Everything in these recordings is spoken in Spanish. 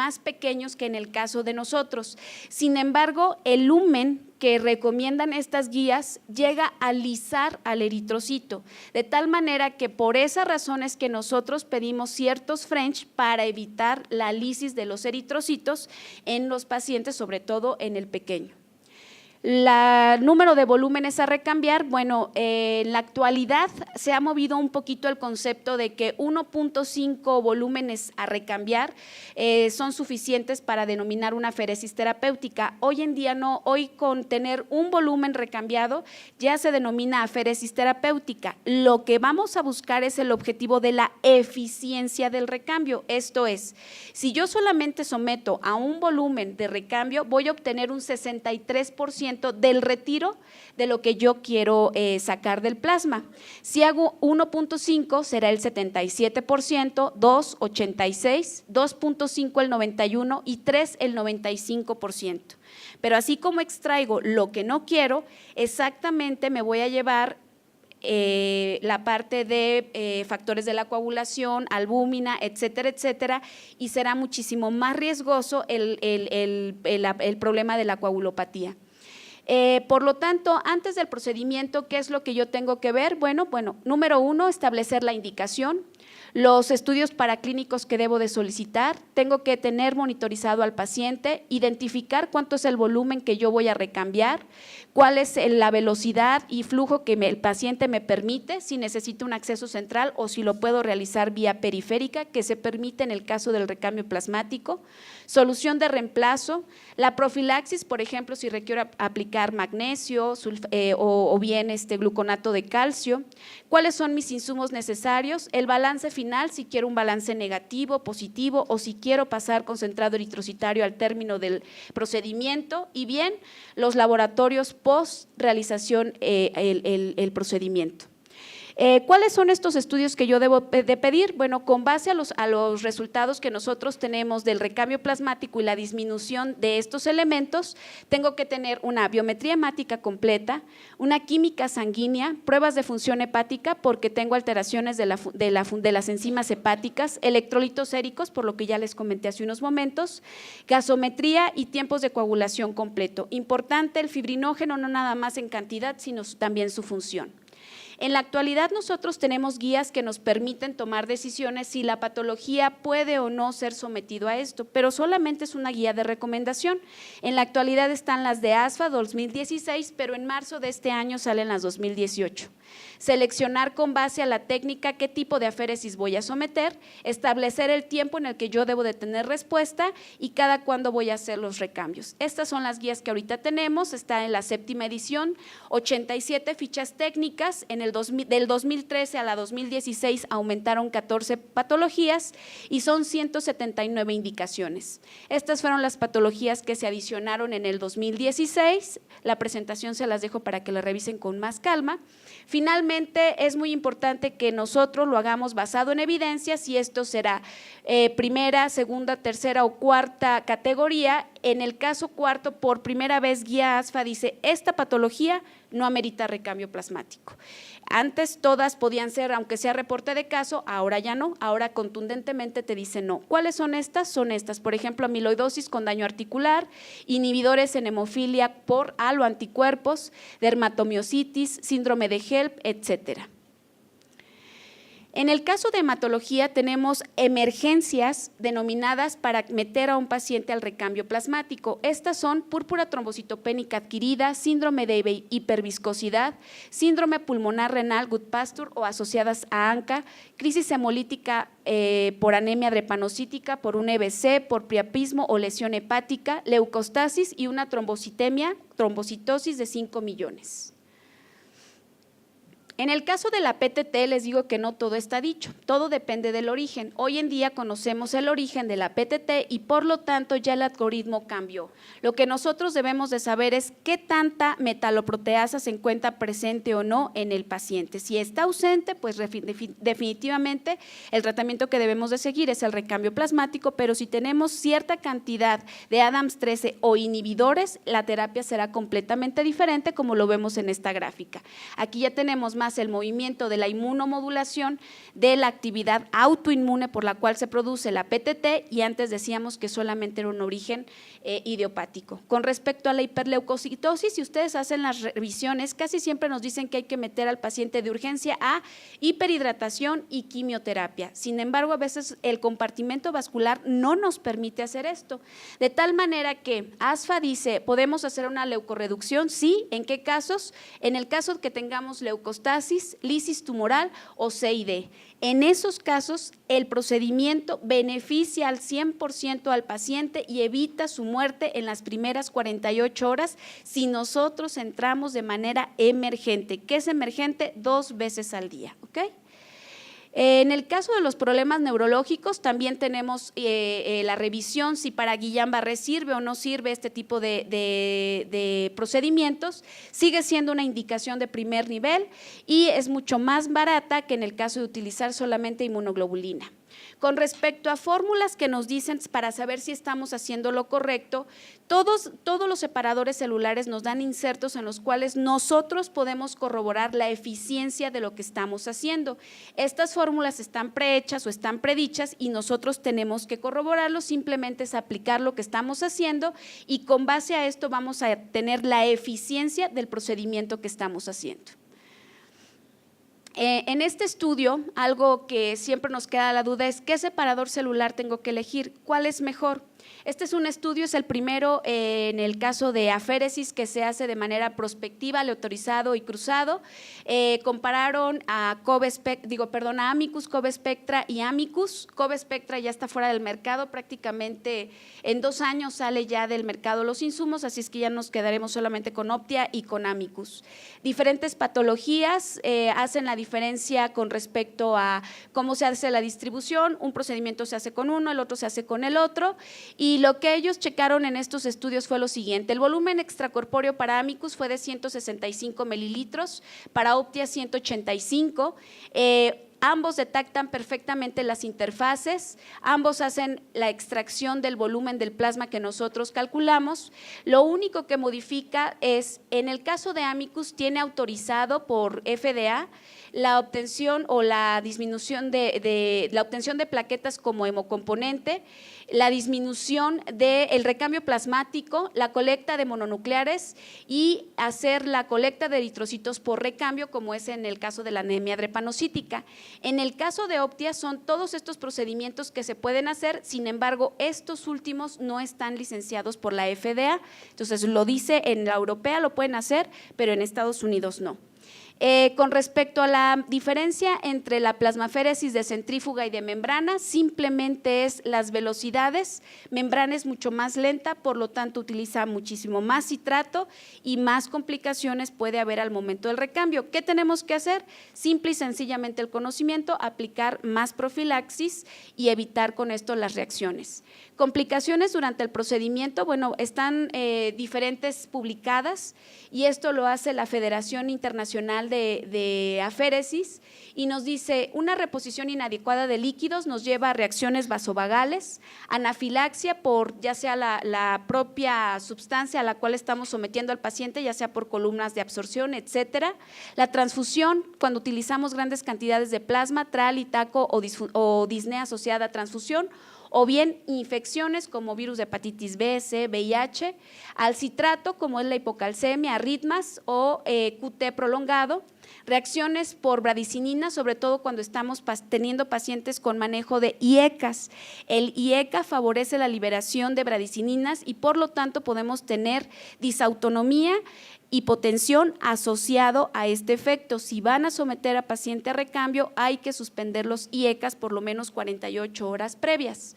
más pequeños que en el caso de nosotros. Sin embargo, el lumen que recomiendan estas guías llega a lisar al eritrocito, de tal manera que por esa razón es que nosotros pedimos ciertos French para evitar la lisis de los eritrocitos en los pacientes, sobre todo en el pequeño. El número de volúmenes a recambiar, bueno, en la actualidad se ha movido un poquito el concepto de que 1.5 volúmenes a recambiar son suficientes para denominar una aferesis terapéutica. Hoy en día no, hoy con tener un volumen recambiado ya se denomina aferesis terapéutica. Lo que vamos a buscar es el objetivo de la eficiencia del recambio, esto es, si yo solamente someto a un volumen de recambio, voy a obtener un 63% del retiro de lo que yo quiero sacar del plasma. Si hago 1.5 será el 77%, 2, 86, 2.5 el 91 y 3 el 95%. Pero así como extraigo lo que no quiero, exactamente me voy a llevar la parte de factores de la coagulación, albúmina, etcétera, etcétera, y será muchísimo más riesgoso el problema de la coagulopatía. Por lo tanto, antes del procedimiento, ¿qué es lo que yo tengo que ver? Bueno, número 1, establecer la indicación, los estudios paraclínicos que debo de solicitar, tengo que tener monitorizado al paciente, identificar cuánto es el volumen que yo voy a recambiar, cuál es la velocidad y flujo que el paciente me permite, si necesito un acceso central o si lo puedo realizar vía periférica, que se permite en el caso del recambio plasmático, solución de reemplazo, la profilaxis, por ejemplo, si requiero aplicar magnesio o bien gluconato de calcio, cuáles son mis insumos necesarios, el balance final, si quiero un balance negativo, positivo o si quiero pasar concentrado eritrocitario al término del procedimiento y bien los laboratorios post realización el procedimiento. ¿Cuáles son estos estudios que yo debo de pedir? Bueno, con base a los resultados que nosotros tenemos del recambio plasmático y la disminución de estos elementos, tengo que tener una biometría hemática completa, una química sanguínea, pruebas de función hepática porque tengo alteraciones de las enzimas hepáticas, electrolitos séricos, por lo que ya les comenté hace unos momentos, gasometría y tiempos de coagulación completo. Importante el fibrinógeno, no nada más en cantidad, sino también su función. En la actualidad nosotros tenemos guías que nos permiten tomar decisiones si la patología puede o no ser sometido a esto, pero solamente es una guía de recomendación. En la actualidad están las de ASFA 2016, pero en marzo de este año salen las 2018. Seleccionar con base a la técnica qué tipo de aféresis voy a someter, establecer el tiempo en el que yo debo de tener respuesta y cada cuándo voy a hacer los recambios. Estas son las guías que ahorita tenemos, está en la 7ª edición, 87 fichas técnicas, del 2013 a la 2016 aumentaron 14 patologías y son 179 indicaciones. Estas fueron las patologías que se adicionaron en el 2016, la presentación se las dejo para que la revisen con más calma. Finalmente, es muy importante que nosotros lo hagamos basado en evidencias y esto será primera, segunda, tercera o cuarta categoría. En el caso cuarto, por primera vez guía ASFA dice, esta patología no amerita recambio plasmático. Antes todas podían ser, aunque sea reporte de caso, ahora ya no, ahora contundentemente te dice no. ¿Cuáles son estas? Son estas, por ejemplo, amiloidosis con daño articular, inhibidores en hemofilia por aloanticuerpos, dermatomiositis, síndrome de HELP, etcétera. En el caso de hematología tenemos emergencias denominadas para meter a un paciente al recambio plasmático. Estas son púrpura trombocitopénica adquirida, síndrome de hiperviscosidad, síndrome pulmonar renal Goodpasture o asociadas a ANCA, crisis hemolítica por anemia drepanocítica, por un EBC, por priapismo o lesión hepática, leucostasis y una trombocitosis de 5 millones. En el caso de la PTT les digo que no todo está dicho, todo depende del origen. Hoy en día conocemos el origen de la PTT y por lo tanto ya el algoritmo cambió. Lo que nosotros debemos de saber es qué tanta metaloproteasa se encuentra presente o no en el paciente. Si está ausente, pues definitivamente el tratamiento que debemos de seguir es el recambio plasmático, pero si tenemos cierta cantidad de Adams 13 o inhibidores, la terapia será completamente diferente como lo vemos en esta gráfica. Aquí ya tenemos más más el movimiento de la inmunomodulación de la actividad autoinmune por la cual se produce la PTT, y antes decíamos que solamente era un origen idiopático. Con respecto a la hiperleucocitosis, si ustedes hacen las revisiones, casi siempre nos dicen que hay que meter al paciente de urgencia a hiperhidratación y quimioterapia. Sin embargo, a veces el compartimento vascular no nos permite hacer esto, de tal manera que ASFA dice, ¿podemos hacer una leucorreducción? Sí. ¿En qué casos? En el caso que tengamos leucostasis, lisis tumoral o CID. En esos casos, el procedimiento beneficia al 100% al paciente y evita su muerte en las primeras 48 horas si nosotros entramos de manera emergente. ¿Qué es emergente? 2 veces al día, ¿ok? En el caso de los problemas neurológicos también tenemos la revisión si para Guillain-Barré sirve o no sirve este tipo de procedimientos. Sigue siendo una indicación de primer nivel y es mucho más barata que en el caso de utilizar solamente inmunoglobulina. Con respecto a fórmulas que nos dicen para saber si estamos haciendo lo correcto, todos los separadores celulares nos dan insertos en los cuales nosotros podemos corroborar la eficiencia de lo que estamos haciendo. Estas fórmulas están prehechas o están predichas y nosotros tenemos que corroborarlo, simplemente es aplicar lo que estamos haciendo y con base a esto vamos a tener la eficiencia del procedimiento que estamos haciendo. En este estudio, algo que siempre nos queda la duda es ¿qué separador celular tengo que elegir? ¿Cuál es mejor? Este es un estudio, es el primero en el caso de aféresis que se hace de manera prospectiva, aleatorizado y cruzado. Compararon a Amicus, Covespectra y Amicus. Covespectra ya está fuera del mercado, prácticamente en 2 años sale ya del mercado los insumos, así es que ya nos quedaremos solamente con Optia y con Amicus. Diferentes patologías hacen la diferencia con respecto a cómo se hace la distribución. Un procedimiento se hace con uno, el otro se hace con el otro. Y lo que ellos checaron en estos estudios fue lo siguiente: el volumen extracorpóreo para Amicus fue de 165 mililitros, para Optia 185. Ambos detectan perfectamente las interfaces, ambos hacen la extracción del volumen del plasma que nosotros calculamos. Lo único que modifica es, en el caso de Amicus, tiene autorizado por FDA la obtención o la disminución la obtención de plaquetas como hemocomponente, la disminución del recambio plasmático, la colecta de mononucleares y hacer la colecta de eritrocitos por recambio, como es en el caso de la anemia drepanocítica. En el caso de Optia son todos estos procedimientos que se pueden hacer, sin embargo, estos últimos no están licenciados por la FDA, entonces lo dice en la europea lo pueden hacer, pero en Estados Unidos no. Con respecto a la diferencia entre la plasmaféresis de centrífuga y de membrana, simplemente es las velocidades. Membrana es mucho más lenta, por lo tanto utiliza muchísimo más citrato y más complicaciones puede haber al momento del recambio. ¿Qué tenemos que hacer? Simple y sencillamente el conocimiento, aplicar más profilaxis y evitar con esto las reacciones. Complicaciones durante el procedimiento, bueno, están diferentes publicadas y esto lo hace la Federación Internacional de Aféresis y nos dice una reposición inadecuada de líquidos nos lleva a reacciones vasovagales, anafilaxia por ya sea la propia sustancia a la cual estamos sometiendo al paciente, ya sea por columnas de absorción, etcétera. La transfusión, cuando utilizamos grandes cantidades de plasma, tral y taco o disnea asociada a transfusión, o bien infecciones como virus de hepatitis B, C, VIH, al citrato como es la hipocalcemia, arritmas o QT prolongado, reacciones por bradicinina, sobre todo cuando estamos teniendo pacientes con manejo de IECAS. El IECA favorece la liberación de bradicininas y por lo tanto podemos tener disautonomía, hipotensión asociado a este efecto. Si van a someter a paciente a recambio, hay que suspender los IECAS por lo menos 48 horas previas.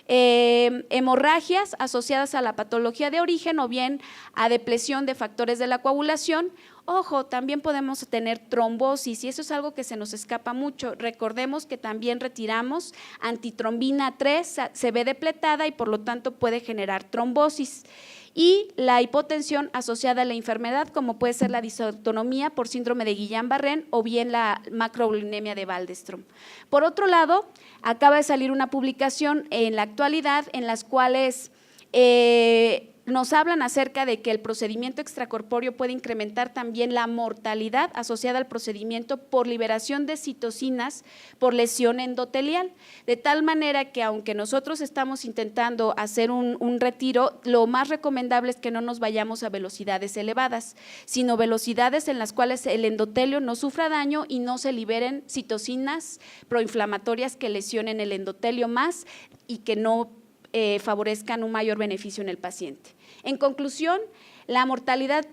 Hemorragias asociadas a la patología de origen o bien a depresión de factores de la coagulación. Ojo, también podemos tener trombosis y eso es algo que se nos escapa mucho. Recordemos que también retiramos antitrombina 3, se ve depletada y por lo tanto puede generar trombosis. Y la hipotensión asociada a la enfermedad, como puede ser la disautonomía por síndrome de Guillain-Barré o bien la macroglinemia de Waldenström. Por otro lado, acaba de salir una publicación en la actualidad en las cuales nos hablan acerca de que el procedimiento extracorpóreo puede incrementar también la mortalidad asociada al procedimiento por liberación de citocinas por lesión endotelial, de tal manera que aunque nosotros estamos intentando hacer un retiro, lo más recomendable es que no nos vayamos a velocidades elevadas, sino velocidades en las cuales el endotelio no sufra daño y no se liberen citocinas proinflamatorias que lesionen el endotelio más y que no favorezcan un mayor beneficio en el paciente. En conclusión, la mortalidad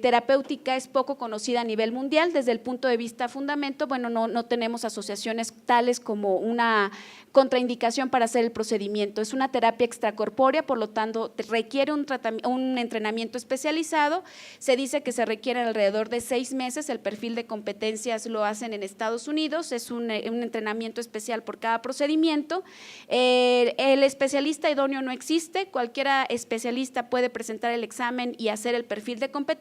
terapéutica es poco conocida a nivel mundial. Desde el punto de vista fundamento, bueno, no tenemos asociaciones tales como una contraindicación para hacer el procedimiento. Es una terapia extracorpórea, por lo tanto, requiere un entrenamiento especializado. Se dice que se requiere alrededor de 6 meses. El perfil de competencias lo hacen en Estados Unidos. Es un entrenamiento especial por cada procedimiento. El especialista idóneo no existe. Cualquier especialista puede presentar el examen y hacer el perfil de competencia.